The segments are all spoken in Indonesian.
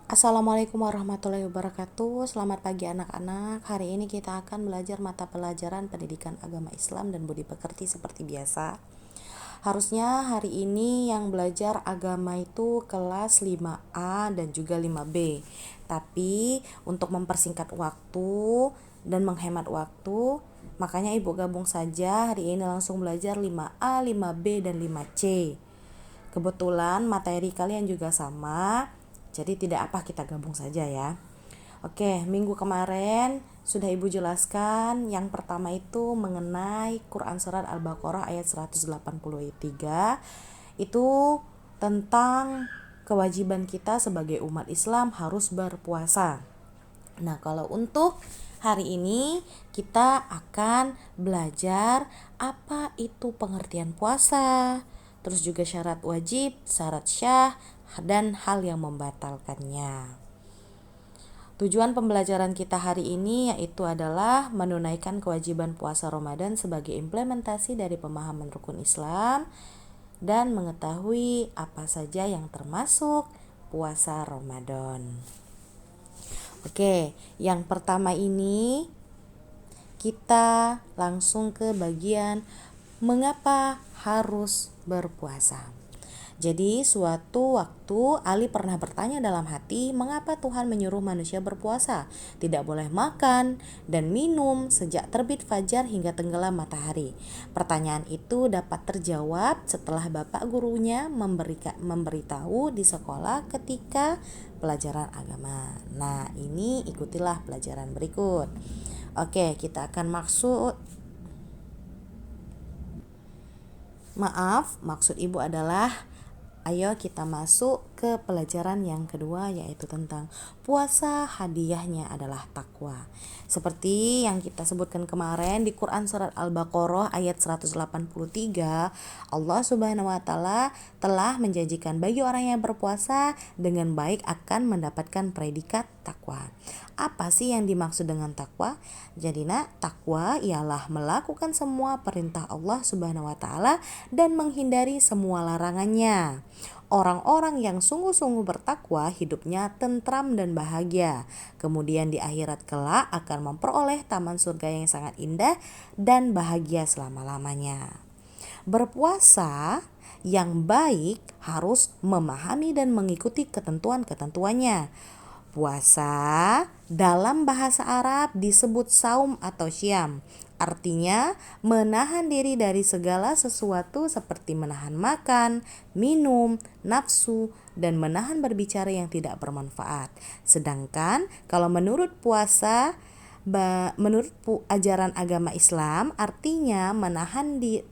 Assalamualaikum warahmatullahi wabarakatuh. Selamat pagi anak-anak. Hari ini kita akan belajar mata pelajaran pendidikan agama Islam dan budi pekerti seperti biasa. Harusnya hari ini yang belajar agama itu kelas 5A dan juga 5B. Tapi untuk mempersingkat waktu dan menghemat waktu, makanya Ibu gabung saja hari ini langsung belajar 5A, 5B dan 5C. Kebetulan materi kalian juga sama, jadi tidak apa, kita gabung saja ya. Oke, minggu kemarin sudah Ibu jelaskan. Yang pertama itu mengenai Quran Surat Al-Baqarah ayat 183. Itu tentang kewajiban kita sebagai umat Islam harus berpuasa. Nah, kalau untuk hari ini kita akan belajar apa itu pengertian puasa, terus juga syarat wajib, syarat syah, dan hal yang membatalkannya. Tujuan pembelajaran kita hari ini yaitu adalah menunaikan kewajiban puasa Ramadan sebagai implementasi dari pemahaman rukun Islam dan mengetahui apa saja yang termasuk puasa Ramadan. Oke, yang pertama ini kita langsung ke bagian mengapa harus berpuasa. Jadi suatu waktu Ali pernah bertanya dalam hati, mengapa Tuhan menyuruh manusia berpuasa? Tidak boleh makan dan minum sejak terbit fajar hingga tenggelam matahari. Pertanyaan itu dapat terjawab setelah bapak gurunya memberitahu di sekolah ketika pelajaran agama. Nah, ini ikutilah pelajaran berikut. Oke, kita akan maksud ibu adalah ayo kita masuk ke pelajaran yang kedua, yaitu tentang puasa hadiahnya adalah takwa. Seperti yang kita sebutkan kemarin di Quran Surat Al-Baqarah ayat 183, Allah Subhanahu wa Ta'ala telah menjanjikan bagi orang yang berpuasa dengan baik akan mendapatkan predikat takwa. Apa sih yang dimaksud dengan takwa? Jadi takwa ialah melakukan semua perintah Allah Subhanahu wa Ta'ala dan menghindari semua larangannya. Orang-orang yang sungguh-sungguh bertakwa hidupnya tentram dan bahagia. Kemudian di akhirat kelak akan memperoleh taman surga yang sangat indah dan bahagia selama-lamanya. Berpuasa yang baik harus memahami dan mengikuti ketentuan-ketentuannya. Puasa dalam bahasa Arab disebut saum atau syam. Artinya menahan diri dari segala sesuatu seperti menahan makan, minum, nafsu, dan menahan berbicara yang tidak bermanfaat. Sedangkan kalau menurut ajaran agama Islam, artinya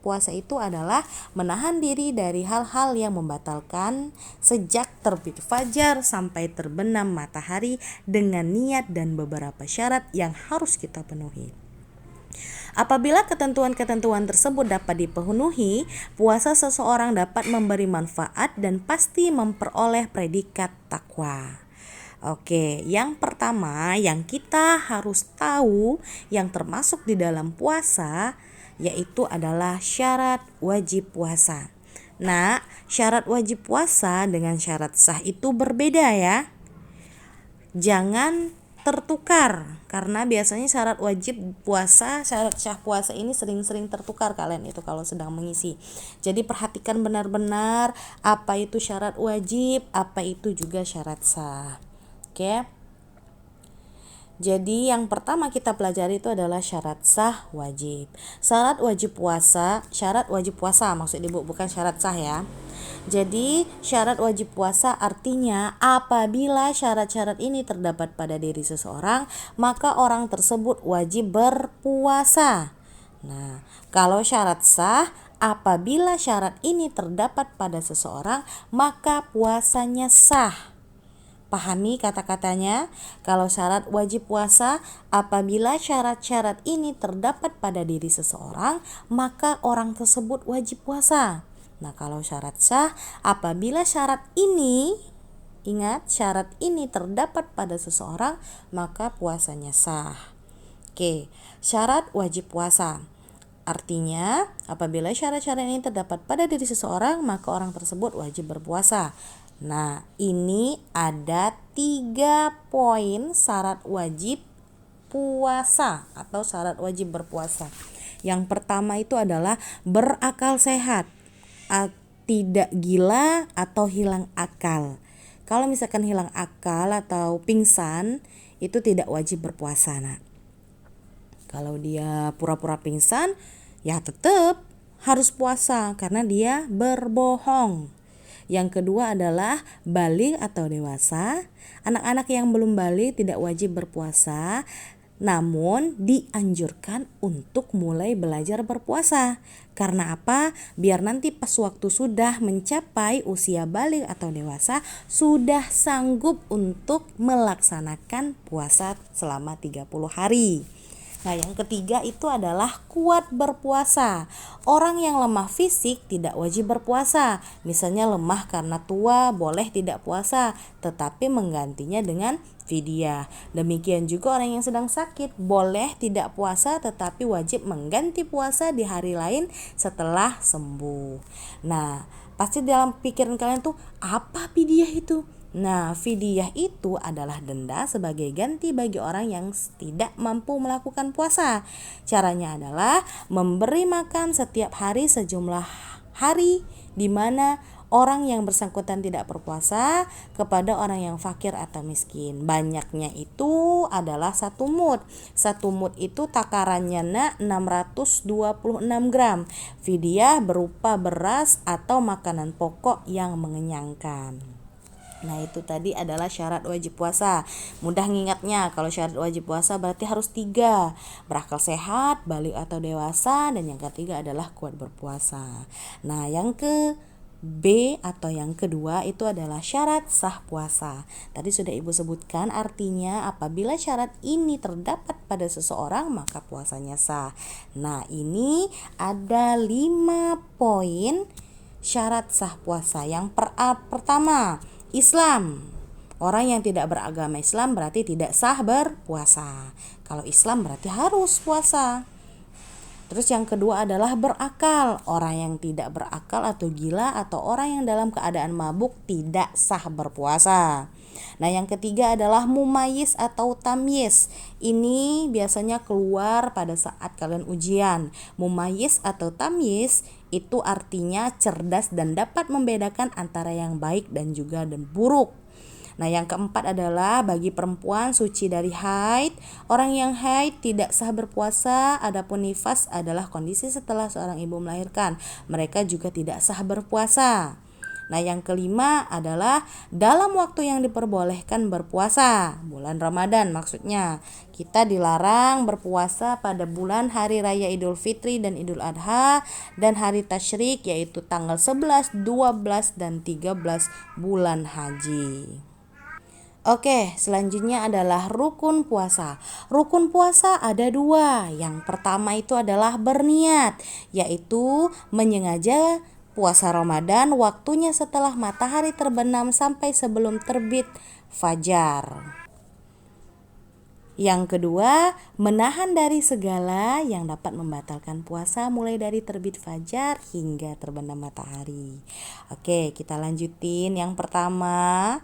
puasa itu adalah menahan diri dari hal-hal yang membatalkan sejak terbit fajar sampai terbenam matahari dengan niat dan beberapa syarat yang harus kita penuhi. Apabila ketentuan-ketentuan tersebut dapat dipenuhi, puasa seseorang dapat memberi manfaat dan pasti memperoleh predikat takwa. Oke, yang pertama yang kita harus tahu yang termasuk di dalam puasa yaitu adalah syarat wajib puasa. Nah, syarat wajib puasa dengan syarat sah itu berbeda ya. Jangan tertukar, karena biasanya syarat wajib puasa, syarat syah puasa ini sering-sering tertukar kalian itu kalau sedang mengisi. Jadi perhatikan benar-benar apa itu syarat wajib, apa itu juga syarat sah. Oke. Jadi yang pertama kita pelajari itu adalah syarat sah wajib. Syarat wajib puasa maksud Ibu, bukan syarat sah ya. Jadi syarat wajib puasa artinya apabila syarat-syarat ini terdapat pada diri seseorang, maka orang tersebut wajib berpuasa. Nah, kalau syarat sah, apabila syarat ini terdapat pada seseorang, maka puasanya sah. Pahami kata-katanya? Kalau syarat wajib puasa, apabila syarat-syarat ini terdapat pada diri seseorang, maka orang tersebut wajib puasa. Nah, kalau syarat sah, apabila syarat ini, ingat, syarat ini terdapat pada seseorang, maka puasanya sah. Oke, syarat wajib puasa. Artinya, apabila syarat-syarat ini terdapat pada diri seseorang, maka orang tersebut wajib berpuasa. Nah, ini ada 3 poin syarat wajib puasa atau syarat wajib berpuasa. Yang pertama itu adalah berakal sehat, tidak gila atau hilang akal. Kalau misalkan hilang akal atau pingsan, itu tidak wajib berpuasa. Nah, kalau dia pura-pura pingsan, ya tetap harus puasa karena dia berbohong. Yang kedua adalah baligh atau dewasa. Anak-anak yang belum baligh tidak wajib berpuasa, namun dianjurkan untuk mulai belajar berpuasa. Karena apa? Biar nanti pas waktu sudah mencapai usia baligh atau dewasa, sudah sanggup untuk melaksanakan puasa selama 30 hari. Nah, yang ketiga itu adalah kuat berpuasa. Orang yang lemah fisik tidak wajib berpuasa. Misalnya lemah karena tua, boleh tidak puasa, tetapi menggantinya dengan fidyah. Demikian juga orang yang sedang sakit, boleh tidak puasa tetapi wajib mengganti puasa di hari lain setelah sembuh. Nah, pasti dalam pikiran kalian tuh, apa fidyah itu? Nah, fidyah itu adalah denda sebagai ganti bagi orang yang tidak mampu melakukan puasa. Caranya adalah memberi makan setiap hari sejumlah hari di mana orang yang bersangkutan tidak berpuasa kepada orang yang fakir atau miskin. Banyaknya itu adalah 1 mud. 1 mud itu takarannya 626 gram. Fidyah berupa beras atau makanan pokok yang mengenyangkan. Nah, itu tadi adalah syarat wajib puasa. Mudah ngingatnya, kalau syarat wajib puasa berarti harus 3. Berakal sehat, baligh atau dewasa, dan yang ketiga adalah kuat berpuasa. Nah, yang ke B atau yang kedua itu adalah syarat sah puasa. Tadi sudah Ibu sebutkan artinya apabila syarat ini terdapat pada seseorang maka puasanya sah. Nah, ini ada 5 poin syarat sah puasa. Yang pertama, Islam. Orang yang tidak beragama Islam berarti tidak sah berpuasa. Kalau Islam berarti harus puasa. Terus yang kedua adalah berakal. Orang yang tidak berakal atau gila atau orang yang dalam keadaan mabuk tidak sah berpuasa. Nah, yang ketiga adalah mumayyiz atau tamyiz. Ini biasanya keluar pada saat kalian ujian. Mumayyiz atau tamyiz itu artinya cerdas dan dapat membedakan antara yang baik dan juga dan buruk. Nah, yang keempat adalah bagi perempuan suci dari haid. Orang yang haid tidak sah berpuasa. Adapun nifas adalah kondisi setelah seorang ibu melahirkan. Mereka juga tidak sah berpuasa. Nah, yang kelima adalah dalam waktu yang diperbolehkan berpuasa. Bulan Ramadan maksudnya. Kita dilarang berpuasa pada bulan hari raya Idul Fitri dan Idul Adha dan hari tasyrik yaitu tanggal 11, 12 dan 13 bulan haji. Oke, selanjutnya adalah rukun puasa. Rukun puasa ada 2. Yang pertama itu adalah berniat, yaitu menyengaja puasa Ramadan waktunya setelah matahari terbenam sampai sebelum terbit fajar. Yang kedua, menahan dari segala yang dapat membatalkan puasa mulai dari terbit fajar hingga terbenam matahari. Oke, kita lanjutin. Yang pertama,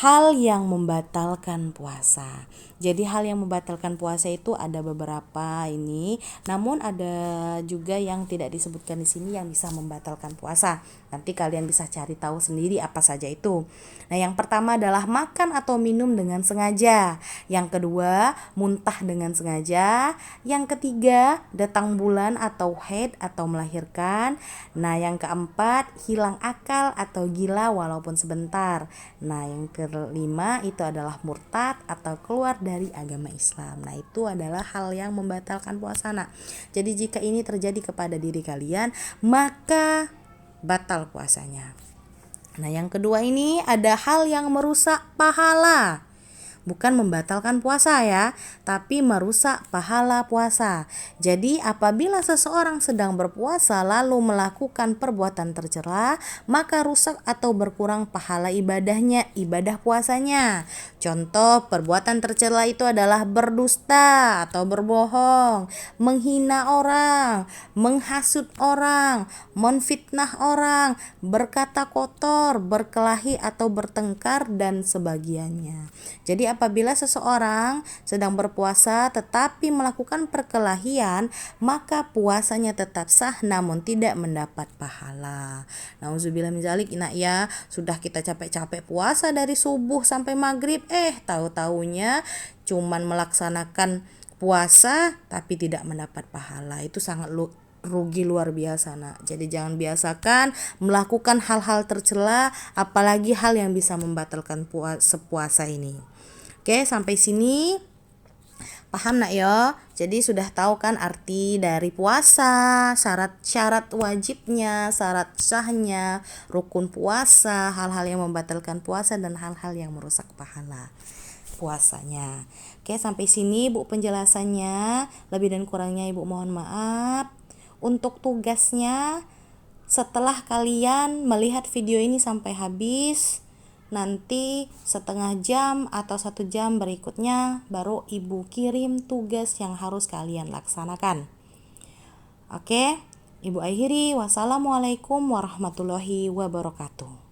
hal yang membatalkan puasa. Jadi hal yang membatalkan puasa itu ada beberapa ini, namun ada juga yang tidak disebutkan di sini yang bisa membatalkan puasa. Nanti kalian bisa cari tahu sendiri apa saja itu. Nah, yang pertama adalah makan atau minum dengan sengaja. Yang kedua, muntah dengan sengaja. Yang ketiga, datang bulan atau haid atau melahirkan. Nah, yang keempat, hilang akal atau gila walaupun sebentar. Nah, yang kelima itu adalah murtad atau keluar dari agama Islam. Nah, itu adalah hal yang membatalkan puasa. Nah, jadi jika ini terjadi kepada diri kalian, maka batal puasanya. Nah, yang kedua ini ada hal yang merusak pahala. bukan membatalkan puasa ya, tapi merusak pahala puasa. Jadi apabila seseorang sedang berpuasa lalu melakukan perbuatan tercela, maka rusak atau berkurang pahala ibadahnya, ibadah puasanya. Contoh perbuatan tercela itu adalah berdusta atau berbohong, menghina orang, menghasut orang, menfitnah orang, berkata kotor, berkelahi atau bertengkar dan sebagiannya. Jadi apabila seseorang sedang berpuasa tetapi melakukan perkelahian, maka puasanya tetap sah namun tidak mendapat pahala. Nauzubillah min dzalik. Nah ya, sudah kita capek-capek puasa dari subuh sampai maghrib, tahu-taunya cuman melaksanakan puasa tapi tidak mendapat pahala. Itu sangat rugi luar biasa nak. Jadi jangan biasakan melakukan hal-hal tercela, apalagi hal yang bisa membatalkan puasa ini. Oke, sampai sini paham nak ya? Jadi sudah tahu kan arti dari puasa, syarat-syarat wajibnya, syarat sahnya, rukun puasa, hal-hal yang membatalkan puasa dan hal-hal yang merusak pahala puasanya. Oke, sampai sini Bu penjelasannya. Lebih dan kurangnya Ibu mohon maaf. Untuk tugasnya, setelah kalian melihat video ini sampai habis, nanti setengah jam atau 1 jam berikutnya baru Ibu kirim tugas yang harus kalian laksanakan. Oke, Ibu akhiri. Wassalamualaikum warahmatullahi wabarakatuh.